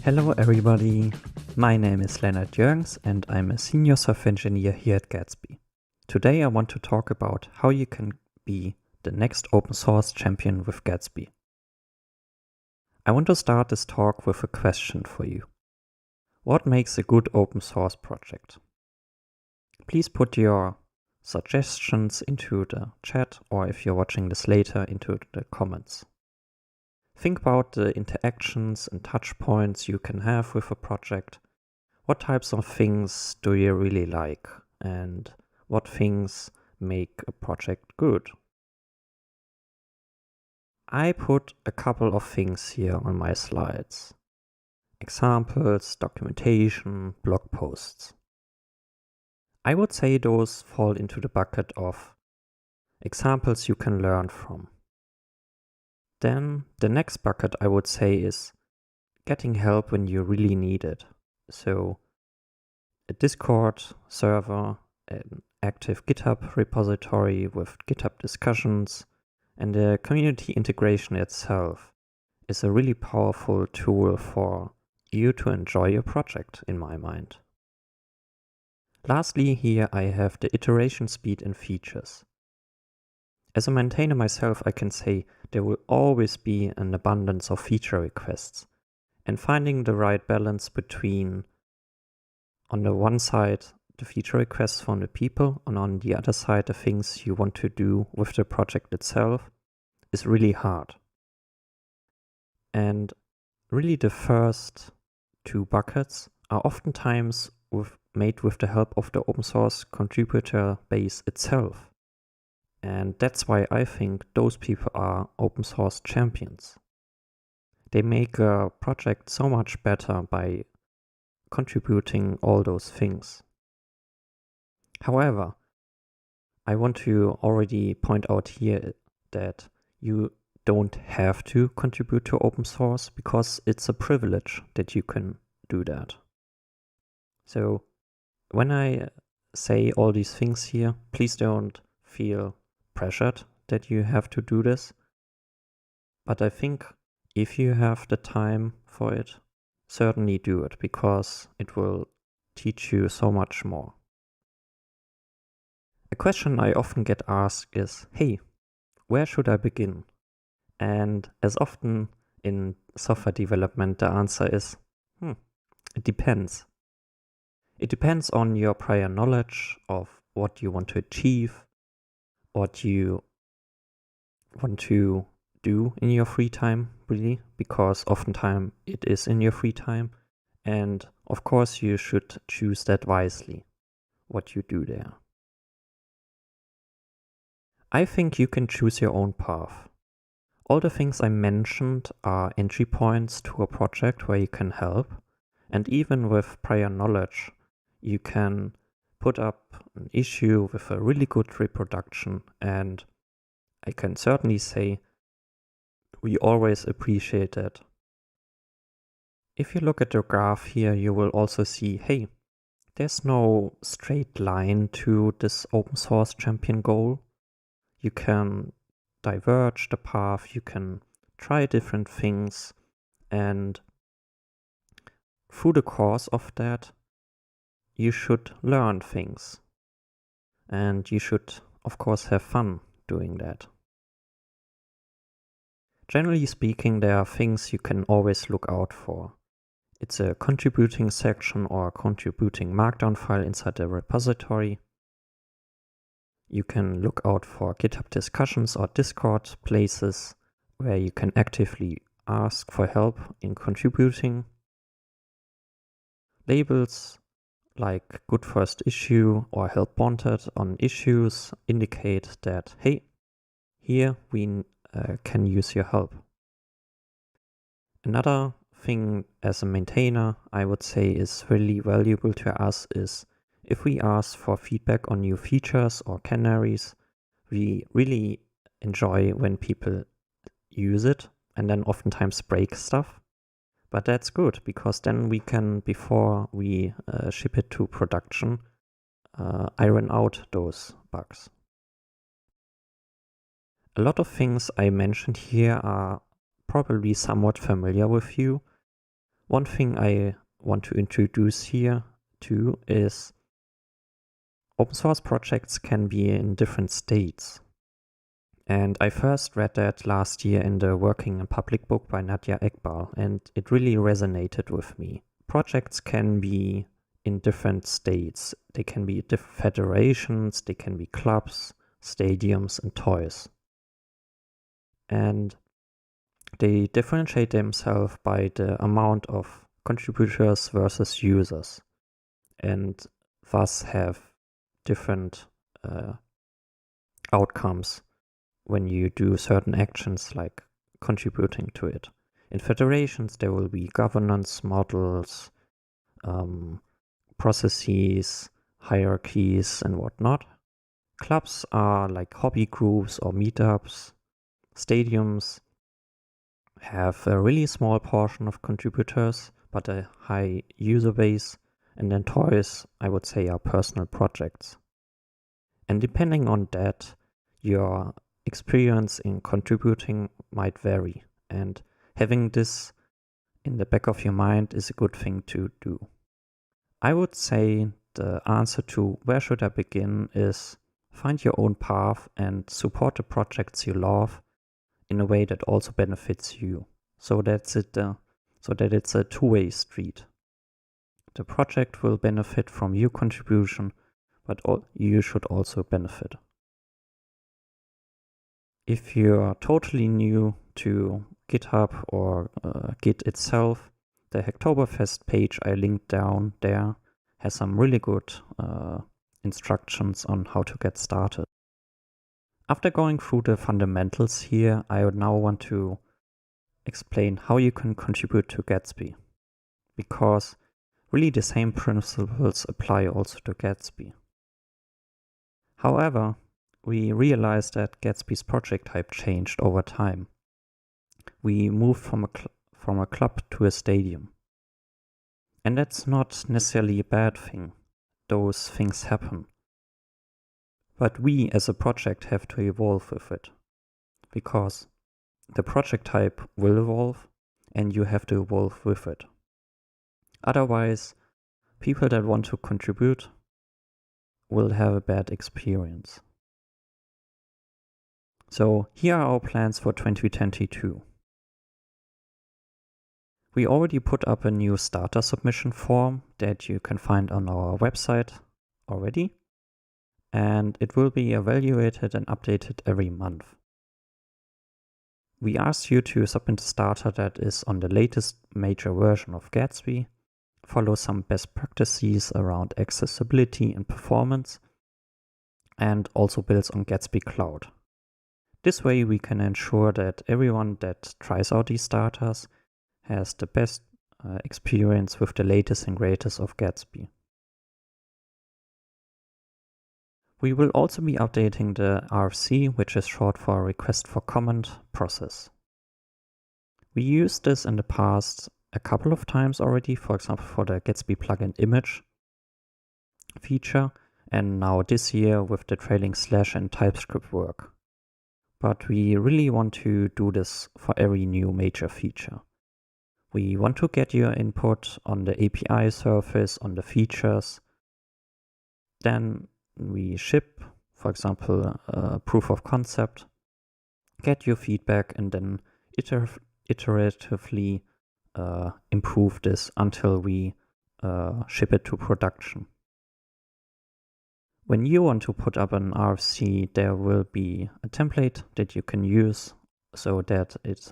Hello everybody, my name is Lennart Jörgens and I'm a senior software engineer here at Gatsby. Today I want to talk about how you can be the next open source champion with Gatsby. I want to start this talk with a question for you. What makes a good open source project? Please put your suggestions into the chat, or if you're watching this later, into the comments. Think about the interactions and touch points you can have with a project. What types of things do you really like, and what things make a project good? I put a couple of things here on my slides. Examples, documentation, blog posts. I would say those fall into the bucket of examples you can learn from. Then the next bucket I would say is getting help when you really need it. So a Discord server, an active GitHub repository with GitHub discussions, and the community integration itself is a really powerful tool for you to enjoy your project, in my mind. Lastly, here I have the iteration speed and features. As a maintainer myself, I can say there will always be an abundance of feature requests, and finding the right balance between, on the one side, the feature requests from the people, and on the other side, the things you want to do with the project itself, is really hard. And really the first two buckets are oftentimes made with the help of the open source contributor base itself. And that's why I think those people are open source champions. They make a project so much better by contributing all those things. However, I want to already point out here that you don't have to contribute to open source because it's a privilege that you can do that. So when I say all these things here, please don't feel pressured that you have to do this. But I think if you have the time for it, certainly do it, because it will teach you so much more. A question I often get asked is, hey, where should I begin? And as often in software development, the answer is, it depends. It depends on your prior knowledge of what you want to achieve, what you want to do in your free time, really, because oftentimes it is in your free time. And of course, you should choose that wisely, what you do there. I think you can choose your own path. All the things I mentioned are entry points to a project where you can help. And even with prior knowledge, you can put up an issue with a really good reproduction, and I can certainly say we always appreciate it. If you look at the graph here, you will also see, hey, there's no straight line to this open source champion goal. You can diverge the path, you can try different things, and through the course of that, you should learn things. And you should, of course, have fun doing that. Generally speaking, there are things you can always look out for. It's a contributing section or a contributing markdown file inside the repository. You can look out for GitHub discussions or Discord places where you can actively ask for help in contributing. Labels like good first issue or help wanted on issues indicate that, hey, here we can use your help. Another thing as a maintainer I would say is really valuable to us is if we ask for feedback on new features or canaries. We really enjoy when people use it and then oftentimes break stuff. But that's good, because then we can, before we ship it to production, iron out those bugs. A lot of things I mentioned here are probably somewhat familiar with you. One thing I want to introduce here too is open source projects can be in different states. And I first read that last year in the Working in Public book by Nadia Ekbal, and it really resonated with me. Projects can be in different states. They can be different federations, they can be clubs, stadiums, and toys. And they differentiate themselves by the amount of contributors versus users, and thus have different outcomes when you do certain actions like contributing to it. In federations, there will be governance models, processes, hierarchies, and whatnot. Clubs are like hobby groups or meetups. Stadiums have a really small portion of contributors, but a high user base. And then toys, I would say, are personal projects. And depending on that, your experience in contributing might vary. And having this in the back of your mind is a good thing to do. I would say the answer to where should I begin is find your own path and support the projects you love in a way that also benefits you. So that it's a two-way street. The project will benefit from your contribution, but you should also benefit. If you're totally new to GitHub or Git itself, the Hacktoberfest page I linked down there has some really good instructions on how to get started. After going through the fundamentals here, I would now want to explain how you can contribute to Gatsby, because really the same principles apply also to Gatsby. However, we realized that Gatsby's project type changed over time. We moved from a club to a stadium. And that's not necessarily a bad thing. Those things happen. But we as a project have to evolve with it, because the project type will evolve and you have to evolve with it. Otherwise, people that want to contribute will have a bad experience. So here are our plans for 2022. We already put up a new starter submission form that you can find on our website already, and it will be evaluated and updated every month. We ask you to submit a starter that is on the latest major version of Gatsby, follow some best practices around accessibility and performance, and also builds on Gatsby Cloud. This way we can ensure that everyone that tries out these starters has the best experience with the latest and greatest of Gatsby. We will also be updating the RFC, which is short for Request for Comment process. We used this in the past a couple of times already, for example for the Gatsby plugin image feature, and now this year with the trailing slash and TypeScript work. But we really want to do this for every new major feature. We want to get your input on the API surface, on the features. Then we ship, for example, a proof of concept, get your feedback, and then iteratively improve this until we ship it to production. When you want to put up an RFC, there will be a template that you can use so that it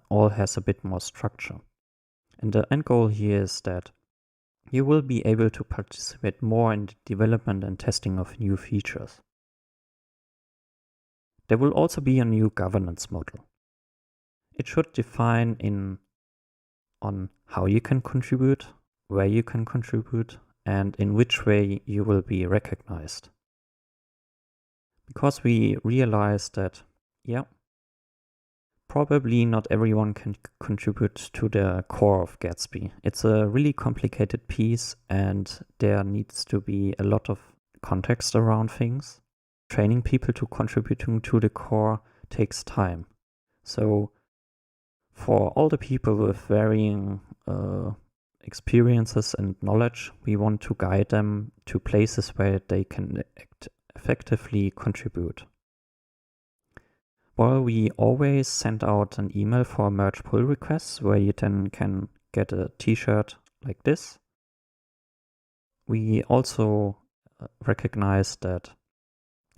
all has a bit more structure. And the end goal here is that you will be able to participate more in the development and testing of new features. There will also be a new governance model. It should define on how you can contribute, where you can contribute, and in which way you will be recognized. Because we realized that, probably not everyone can contribute to the core of Gatsby. It's a really complicated piece and there needs to be a lot of context around things. Training people to contributing to the core takes time. So for all the people with varying experiences and knowledge, we want to guide them to places where they can effectively contribute. Well, we always send out an email for merge pull requests where you then can get a t-shirt like this. We also recognize that,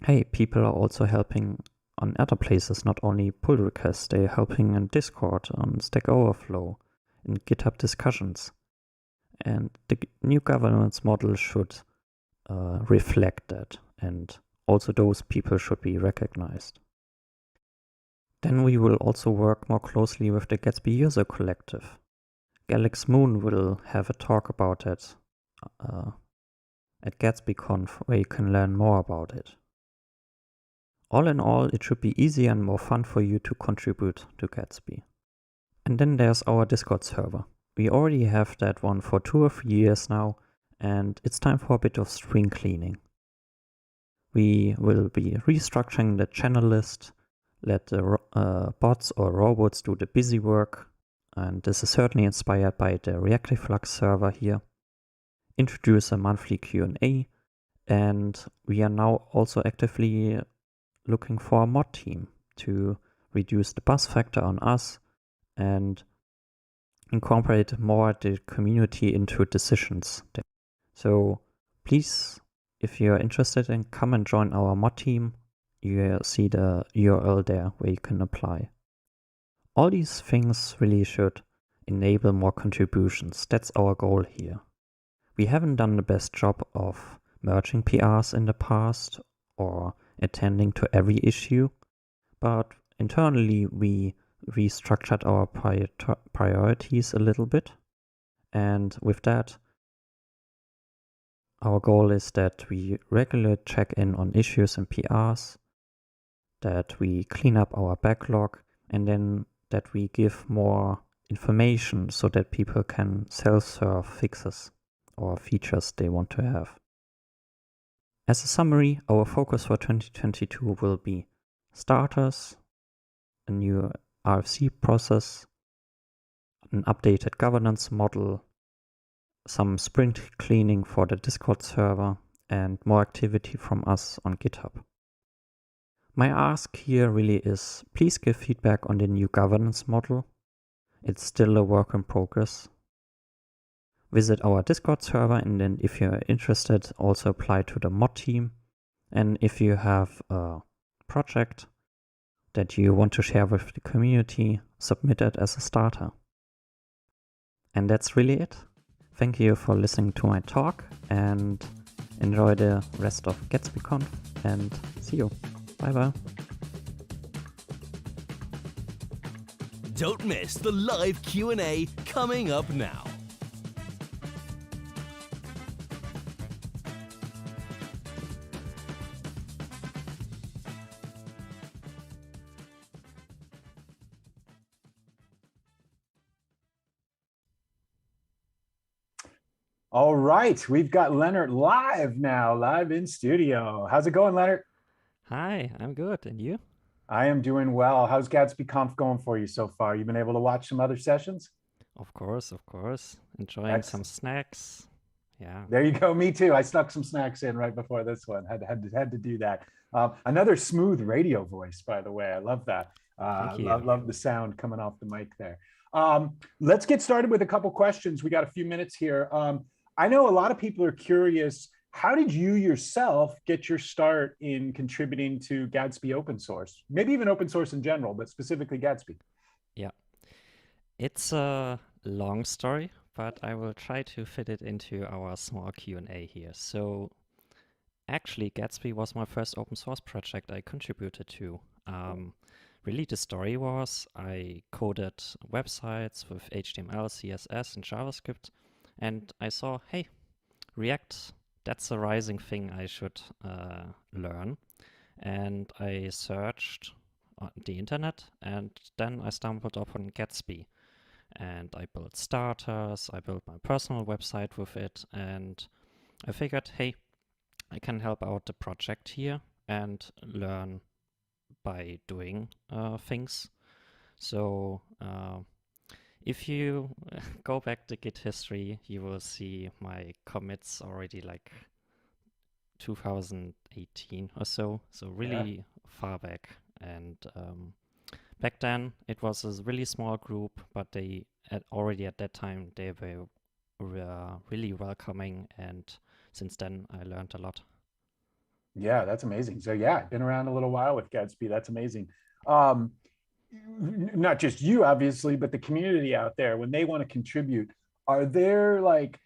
hey, people are also helping on other places, not only pull requests. They're helping in Discord, on Stack Overflow, in GitHub discussions. And the new governance model should reflect that, and also those people should be recognized. Then we will also work more closely with the Gatsby user collective. Alex Moon will have a talk about that at GatsbyConf, where you can learn more about it. All in all, it should be easier and more fun for you to contribute to Gatsby. And then there's our Discord server. We already have that one for 2 or 3 years now, and it's time for a bit of spring cleaning. We will be restructuring the channel list, let the bots or robots do the busy work, and this is certainly inspired by the Reactive Flux server here. Introduce a monthly Q&A, and we are now also actively looking for a mod team to reduce the buzz factor on us and incorporate more the community into decisions. So please, if you're interested in, come and join our mod team. You see the URL there where you can apply. All these things really should enable more contributions. That's our goal here. We haven't done the best job of merging PRs in the past or attending to every issue, but internally we restructured our priorities a little bit, and with that our goal is that we regularly check in on issues and PRs, that we clean up our backlog, and then that we give more information so that people can self-serve fixes or features they want to have. As a summary, our focus for 2022 will be starters, a new RFC process, an updated governance model, some sprint cleaning for the Discord server, and more activity from us on GitHub. My ask here really is, please give feedback on the new governance model. It's still a work in progress. Visit our Discord server, and then if you're interested, also apply to the mod team. And if you have a project that you want to share with the community, submit it as a starter. And that's really it. Thank you for listening to my talk, and enjoy the rest of GatsbyConf, and see you. Bye bye. Don't miss the live Q&A coming up now. All right, we've got Lennart live in studio. How's it going, Lennart? Hi, I'm good. And you? I am doing well. How's GatsbyConf going for you so far? You've been able to watch some other sessions? Of course. Enjoying some snacks. Yeah. There you go. Me too. I snuck some snacks in right before this one. Had to do that. Another smooth radio voice, by the way. I love that. Thank you. Love the sound coming off the mic there. Let's get started with a couple questions. We got a few minutes here. I know a lot of people are curious, how did you yourself get your start in contributing to Gatsby open source? Maybe even open source in general, but specifically Gatsby. Yeah. It's a long story, but I will try to fit it into our small Q&A here. So actually, Gatsby was my first open source project I contributed to. Really, the story was I coded websites with HTML, CSS, and JavaScript, and I saw, hey, React, that's a rising thing I should learn. And I searched on the internet, and then I stumbled upon Gatsby. And I built starters, I built my personal website with it, and I figured, hey, I can help out the project here and learn by doing things. So If you go back to Git history, you will see my commits already like 2018 or so. So really far back. And back then it was a really small group, but already at that time they were really welcoming. And since then I learned a lot. Yeah, that's amazing. So yeah, been around a little while with Gatsby. That's amazing. Um, Not just you, obviously, but the community out there, when they want to contribute, are there like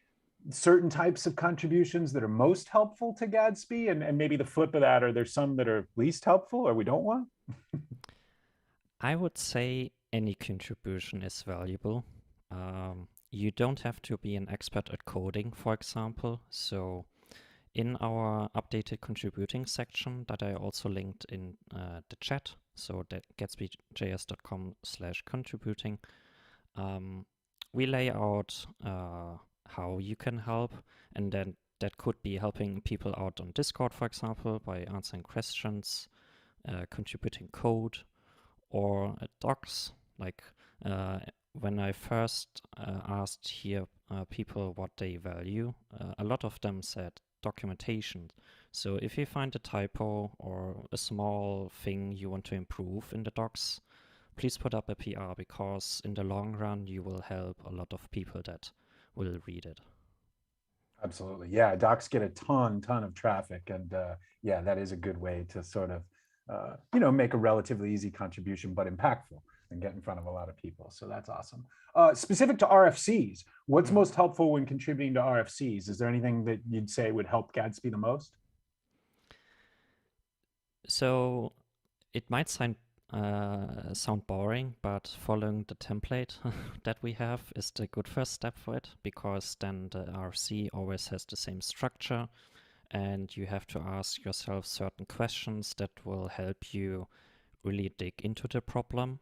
certain types of contributions that are most helpful to Gatsby? And maybe the flip of that, are there some that are least helpful or we don't want? I would say any contribution is valuable. You don't have to be an expert at coding, for example. So in our updated contributing section that I also linked in the chat, so that gatsbyjs.com/contributing, we lay out how you can help, and then that could be helping people out on Discord, for example, by answering questions, contributing code, or docs. Like when I first asked here people what they value, a lot of them said documentation. So if you find a typo or a small thing you want to improve in the docs, please put up a PR, because in the long run you will help a lot of people that will read it. Absolutely. Yeah, docs get a ton of traffic. And yeah, that is a good way to sort of, make a relatively easy contribution, but impactful and get in front of a lot of people. So that's awesome. Specific to RFCs, what's most helpful when contributing to RFCs? Is there anything that you'd say would help Gatsby the most? So it might sound boring, but following the template that we have is the good first step for it, because then the RFC always has the same structure, and you have to ask yourself certain questions that will help you really dig into the problem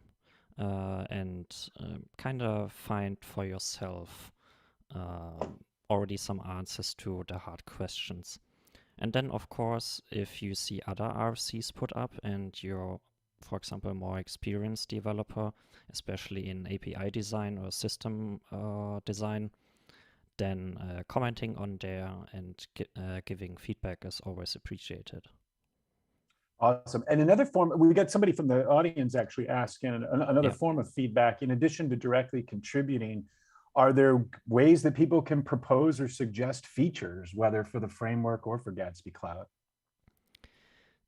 and kind of find for yourself already some answers to the hard questions. And then, of course, if you see other RFCs put up and you're, for example, a more experienced developer, especially in API design or system design, then commenting on there and giving feedback is always appreciated. Awesome. And another form, we got somebody from the audience actually asking another form of feedback, in addition to directly contributing, are there ways that people can propose or suggest features, whether for the framework or for Gatsby Cloud?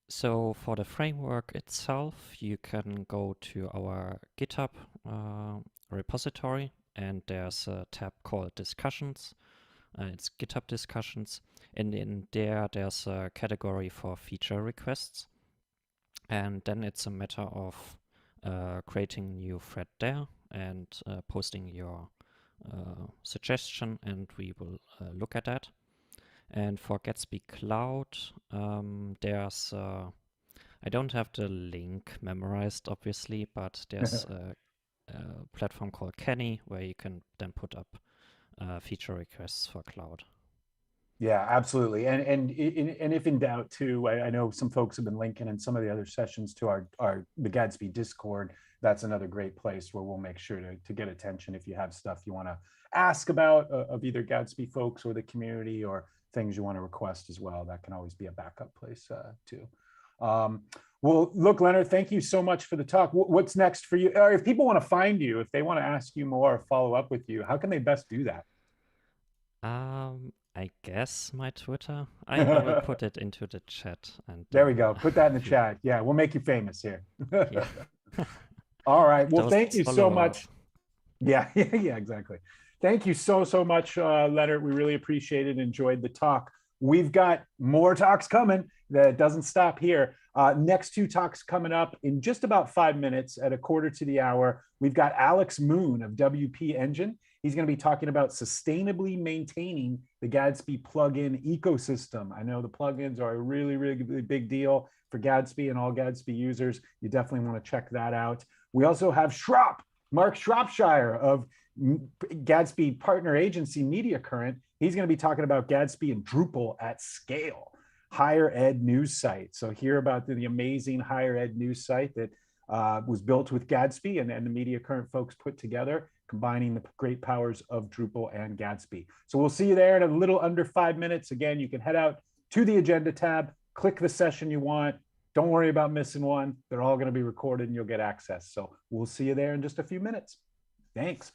So for the framework itself, you can go to our GitHub repository, and there's a tab called Discussions. It's GitHub Discussions, and in there's a category for feature requests. And then it's a matter of creating a new thread there and posting your suggestion, and we will look at that. And for Gatsby Cloud, there's I don't have the link memorized, obviously, but there's a platform called Kenny where you can then put up feature requests for cloud. Yeah, absolutely. And if in doubt too, I know some folks have been linking in some of the other sessions to the Gatsby Discord. That's another great place where we'll make sure to get attention if you have stuff you want to ask about of either Gatsby folks or the community, or things you want to request as well. That can always be a backup place too. Well, look, Lennart, thank you so much for the talk. What's next for you? Or if people want to find you, if they want to ask you more or follow up with you, how can they best do that? I guess my Twitter. I will put it into the chat. And there we go. Put that in the chat. Yeah, we'll make you famous here. Yeah. All right. Well, thank you so much. Us. Yeah, yeah, exactly. Thank you so much, Lennart. We really appreciate it. Enjoyed the talk. We've got more talks coming. That doesn't stop here. Next 2 talks coming up in just about 5 minutes at 1/4 to. We've got Alex Moon of WP Engine. He's going to be talking about sustainably maintaining the Gatsby plugin ecosystem. I know the plugins are a really, really big deal for Gatsby and all Gatsby users. You definitely want to check that out. We also have Mark Shropshire of Gatsby partner agency Media Current. He's going to be talking about Gatsby and Drupal at scale, higher ed news site. So hear about the amazing higher ed news site that was built with Gatsby and the Media Current folks put together. combining the great powers of Drupal and Gatsby. So we'll see you there in a little under 5 minutes. Again, you can head out to the agenda tab, click the session you want. Don't worry about missing one. They're all going to be recorded and you'll get access. So we'll see you there in just a few minutes. Thanks.